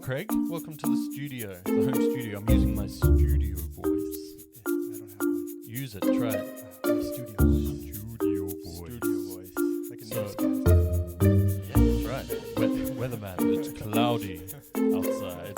Craig. Welcome to the studio, the home studio. I'm using my studio voice. I don't have one. Use it, try it. Studio voice. Studio voice. Like a So- newscast. Yeah, that's right. Weatherman, it's cloudy outside.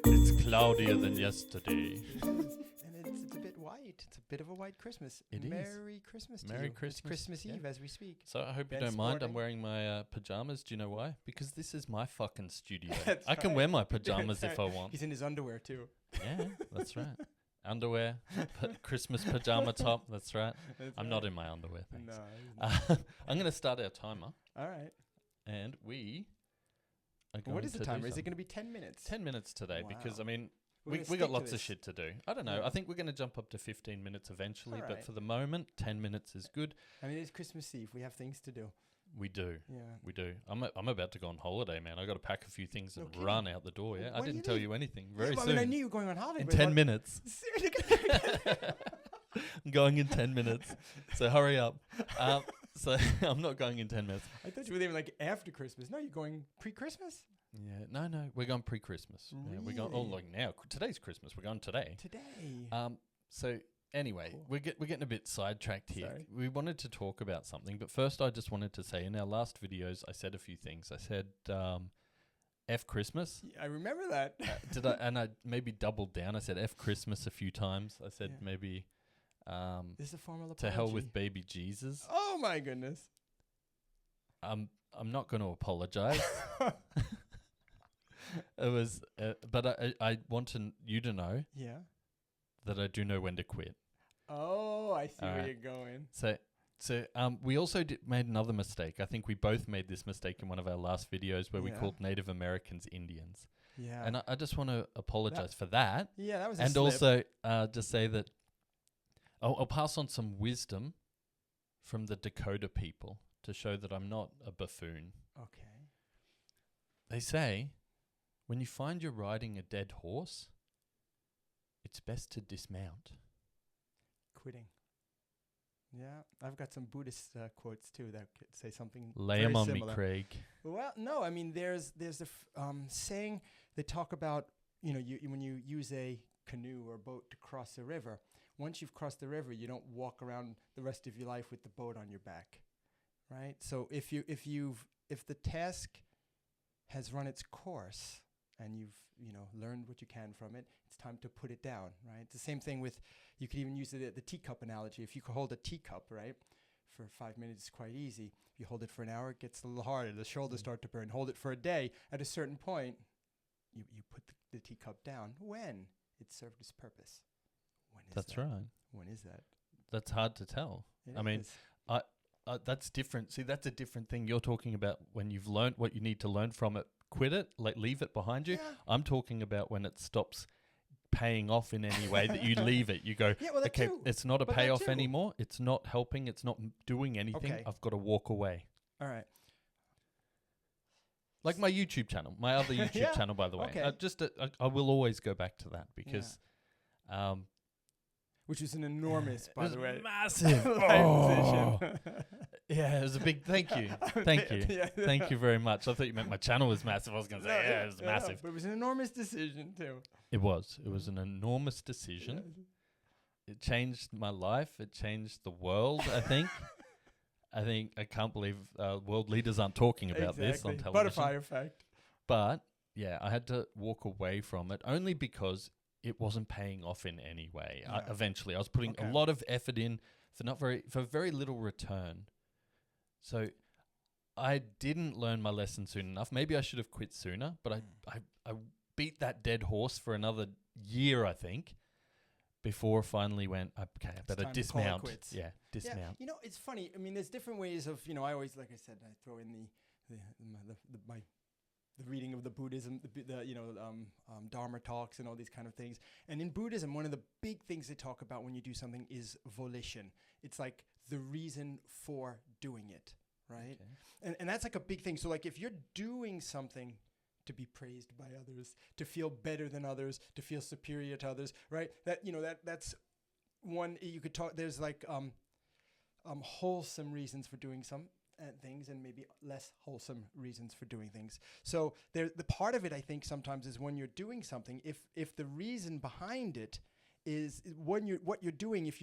It's cloudier than yesterday. And it's a bit white. It's a bit of a white Christmas. It is. Merry Christmas to Merry you. Christmas, It's Christmas yeah. Eve as we speak. So I hope you Ben don't mind. I'm sporting. wearing my pajamas. Do you know why? Because this is my fucking studio. That's I can right. wear my pajamas That's if I right. want. He's in his underwear too. Yeah, that's right. Underwear, Christmas pajama top. That's right. That's I'm not in my underwear. Thanks. No. he's not. I'm going to start our timer, All right. and we are going What is to the do timer? Is it something. going to be 10 minutes? 10 minutes today because, Wow. I mean, We're we gonna got stick to lots of this. shit to do. I don't know. Yeah. I think we're going to jump up to 15 minutes eventually, but Alright. for the moment, 10 minutes is good. I mean, it's Christmas Eve. We have things to do. We do. Yeah. We do. I'm about to go on holiday, man. I got to pack a few things No and kidding. run out the door. Yeah, Well, I when do didn't you tell leave? you anything. Yeah, Very but I soon. mean, I knew you were going on holiday. In but 10 what- minutes. I'm going in 10 minutes. So hurry up. So I'm not going in 10 minutes. I thought you were leaving like after Christmas. No, you're going pre-Christmas? Yeah, no, we're going pre-Christmas. Yeah, we're going. Oh, Really? like now. Today's Christmas. We're going today. Today. So anyway, Cool. we're getting a bit sidetracked here. Sorry. We wanted to talk about something, but first I just wanted to say in our last videos I said a few things. I said F Christmas. Yeah, I remember that. I maybe doubled down. I said F Christmas a few times. I said Yeah. maybe This is a formal apology. to hell with baby Jesus. Oh my goodness. I'm not going to apologize. It was, but I want you to know Yeah. that I do know when to quit. Oh, I see where Alright. you're going. So we also made another mistake. I think we both made this mistake in one of our last videos where we Yeah. called Native Americans Indians. Yeah. And I just want to apologize for that. yeah, that was a And slip. also just say that I'll pass on some wisdom from the Dakota people to show that I'm not a buffoon. Okay. They say when you find you're riding a dead horse, it's best to dismount. Quitting. Yeah, I've got some Buddhist quotes too that could say something Lay very 'em on similar. me, Craig. Well, no, I mean there's a saying they talk about, you know, when you use a canoe or boat to cross a river, once you've crossed the river, you don't walk around the rest of your life with the boat on your back, right? So if the task has run its course and you've learned what you can from it, it's time to put it down, right? It's the same thing with, you could even use the teacup analogy. If you could hold a teacup, right, for 5 minutes, it's quite easy. If you hold it for an hour, it gets a little harder. The shoulders start to burn. Hold it for a day. At a certain point, you put the teacup down when it served its purpose. When is That's that? right. When is that? That's hard to tell. It I mean, is. That's different. See, that's a different thing. You're talking about when you've learned what you need to learn from it, quit it, like leave it behind you. Yeah. I'm talking about when it stops paying off in any way that you leave it. You go, Yeah, well, that okay, too. it's not a But that payoff too. anymore. It's not helping. It's not doing anything. Okay. I've got to walk away. All right. Like my YouTube channel, my other YouTube Yeah, channel, by the way. okay. I will always go back to that because Which is an enormous, by it was the way. massive. life Oh. decision. Yeah, it was a big thank you. Thank you. Yeah. Thank you very much. I thought you meant my channel was massive. I was going to say, yeah, it was no, massive. but it was an enormous decision too. It was. It was an enormous decision. It changed my life. It changed the world, I think. I can't believe world leaders aren't talking about this on television. Butterfly effect. But, yeah, I had to walk away from it only because it wasn't paying off in any way. Yeah. Eventually, I was putting a Okay. lot of effort in for very little return. So I didn't learn my lesson soon enough. Maybe I should have quit sooner, but I beat that dead horse for another year, I think, before I finally went, okay, I better time to call it dismount. quits. Yeah, dismount. Yeah, you know, it's funny. I mean, there's different ways of, I always, like I said, I throw in the reading of the Buddhism, Dharma talks and all these kind of things. And in Buddhism, one of the big things they talk about when you do something is volition. It's like the reason for doing it, right? Okay. And that's like a big thing. So like if you're doing something to be praised by others, to feel better than others, to feel superior to others, right? That's one you could talk. There's like wholesome reasons for doing some, things, and maybe less wholesome reasons for doing things. So the part of it, I think, sometimes is when you're doing something, if the reason behind it is what you're doing, if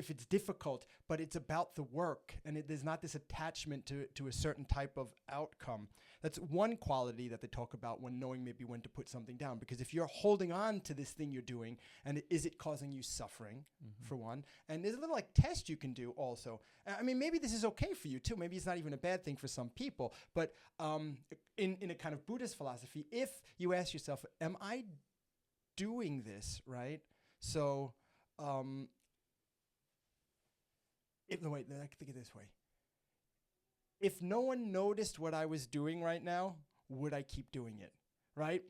it's difficult, but it's about the work, and there's not this attachment to a certain type of outcome. That's one quality that they talk about when knowing maybe when to put something down. Because if you're holding on to this thing you're doing, and is it causing you suffering, for one? And there's a little test you can do also. I mean, maybe this is okay for you too. Maybe it's not even a bad thing for some people. But in a kind of Buddhist philosophy, if you ask yourself, am I doing this right? So, I can think of it this way. If no one noticed what I was doing right now, would I keep doing it? Right?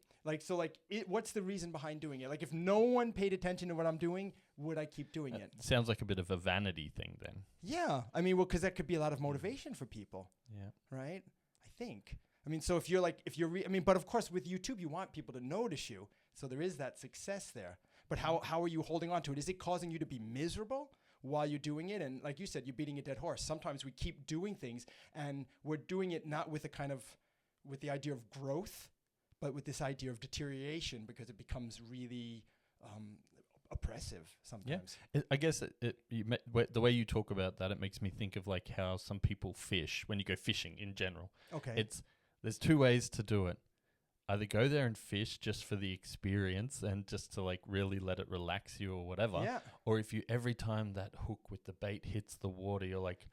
What's the reason behind doing it? Like, if no one paid attention to what I'm doing, would I keep doing it? Sounds like a bit of a vanity thing then. Yeah. I mean, because that could be a lot of motivation for people. Yeah. Right? I think. I mean, so but of course with YouTube, you want people to notice you. So there is that success there. But how are you holding on to it? Is it causing you to be miserable while you're doing it? And like you said, you're beating a dead horse. Sometimes we keep doing things, and we're doing it not with with the idea of growth, but with this idea of deterioration, because it becomes really oppressive sometimes. Yeah. I guess the way you talk about that, it makes me think of like how some people fish when you go fishing in general. Okay. There's two ways to do it. Either go there and fish just for the experience and just to like really let it relax you or whatever. Yeah. Or if you, every time that hook with the bait hits the water, you're like,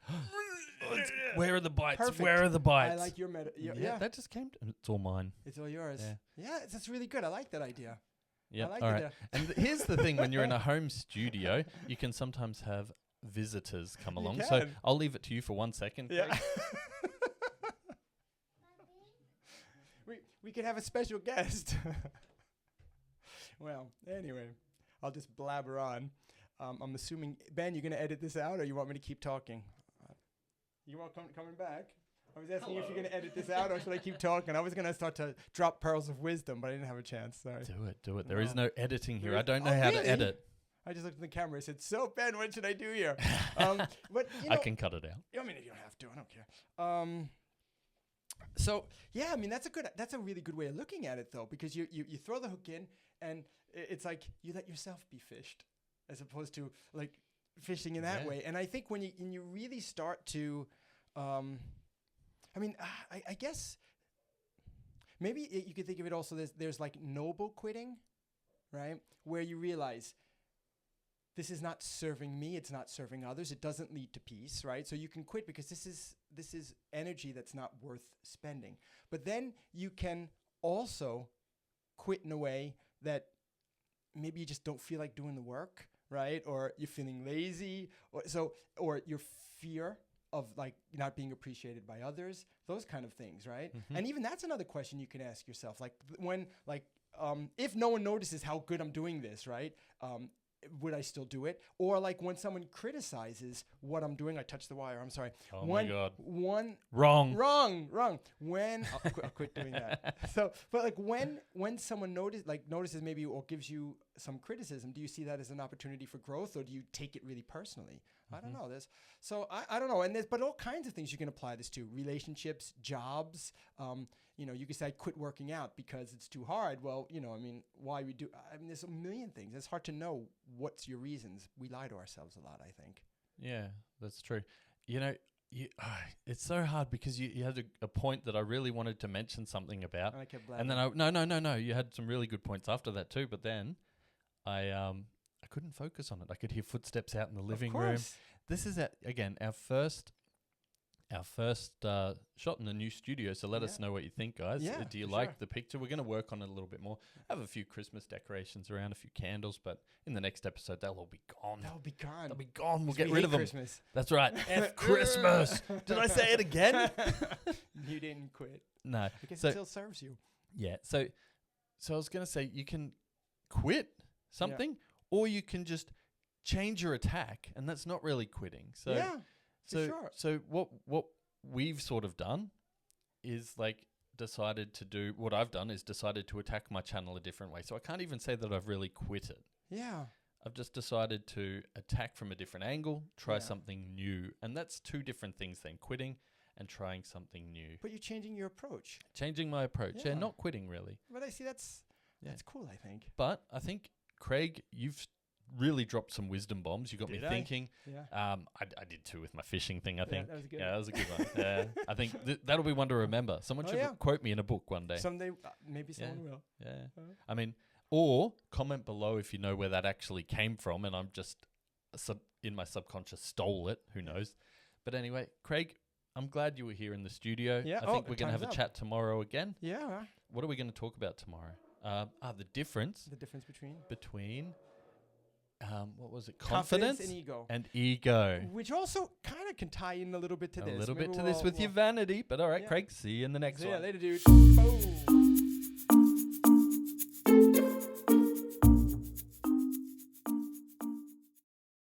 where are the bites? Perfect. Where are the bites? I like your yeah, that just came. It's all mine. It's all yours. Yeah, that's really good. I like that idea. Yeah. Like all right. And here's the thing: when you're in a home studio, you can sometimes have visitors come along. So I'll leave it to you for 1 second. Yeah. We could have a special guest. Well, anyway, I'll just blabber on. I'm assuming, Ben, you're going to edit this out, or you want me to keep talking? You want coming back? I was asking you if you're going to edit this out, or should I keep talking? I was going to start to drop pearls of wisdom, but I didn't have a chance. Sorry. Do it. There is no editing here. I don't know how to edit. I just looked at the camera and said, so, Ben, what should I do here? But I can cut it out. I mean, you don't have to. I don't care. So yeah, I mean that's a really good way of looking at it though, because you throw the hook in, and it's like you let yourself be fished, as opposed to like fishing in that way. And I think when you really start to, I guess maybe you could think of it also. There's like noble quitting, right? Where you realize this is not serving me, it's not serving others, it doesn't lead to peace, right? So you can quit because this is energy that's not worth spending. But then you can also quit in a way that maybe you just don't feel like doing the work, right? Or you're feeling lazy, or your fear of like not being appreciated by others, those kind of things, right? Mm-hmm. And even that's another question you can ask yourself, like if no one notices how good I'm doing this, right? Would I still do it? Or like when someone criticizes what I'm doing, I touched the wire. I'm sorry. Oh my God. Wrong. When I'll quit doing that. So, but like when someone notices maybe or gives you some criticism, do you see that as an opportunity for growth, or do you take it really personally? I don't know. I don't know. And there's all kinds of things you can apply this to: relationships, jobs. You could say I quit working out because it's too hard. Well, why we do? I mean, there's a million things. It's hard to know what's your reasons. We lie to ourselves a lot, I think. Yeah, that's true. It's so hard because you had a point that I really wanted to mention something about, and I kept blabbing. And then no. You had some really good points after that too. But then I couldn't focus on it. I could hear footsteps out in the living room. This is again our first shot in the new studio, so let us know what you think, guys. Yeah, do you like the picture? We're going to work on it a little bit more. I have a few Christmas decorations around, a few candles, but in the next episode, they'll all be gone. They'll be gone. We'll get rid of them. Christmas. That's right. F Christmas. Did I say it again? You didn't quit. No. I guess it still serves you. Yeah. So I was going to say, you can quit something, or you can just change your attack, and that's not really quitting. So yeah. So what we've sort of done is like decided to attack my channel a different way. So I can't even say that I've really quit it. Yeah. I've just decided to attack from a different angle, try something new. And that's two different things then, quitting and trying something new. But you're changing your approach. Changing my approach. Yeah, Yeah. not quitting really. But I see that's Yeah. cool, I think. But I think, Craig, you've really dropped some wisdom bombs. You got me Did I? thinking. Yeah. I did too with my fishing thing, I think. that was good. Yeah, that was a good one. Yeah. I think that'll be one to remember. Someone Oh, should yeah. quote me in a book one day. Someday, maybe someone will. Yeah. Uh. I mean, or comment below if you know where that actually came from and I'm just in my subconscious stole it. Who knows? But anyway, Craig, I'm glad you were here in the studio. Yeah. I think we're going to have a time's up. chat tomorrow again. Yeah. What are we going to talk about tomorrow? The difference The difference between, what was it? confidence Confidence and ego. and ego. Which also kind of can tie in a little bit to A this. little bit Maybe to this with your vanity. But all right, Yeah. Craig, see you in the next See ya one. later, dude. Boom.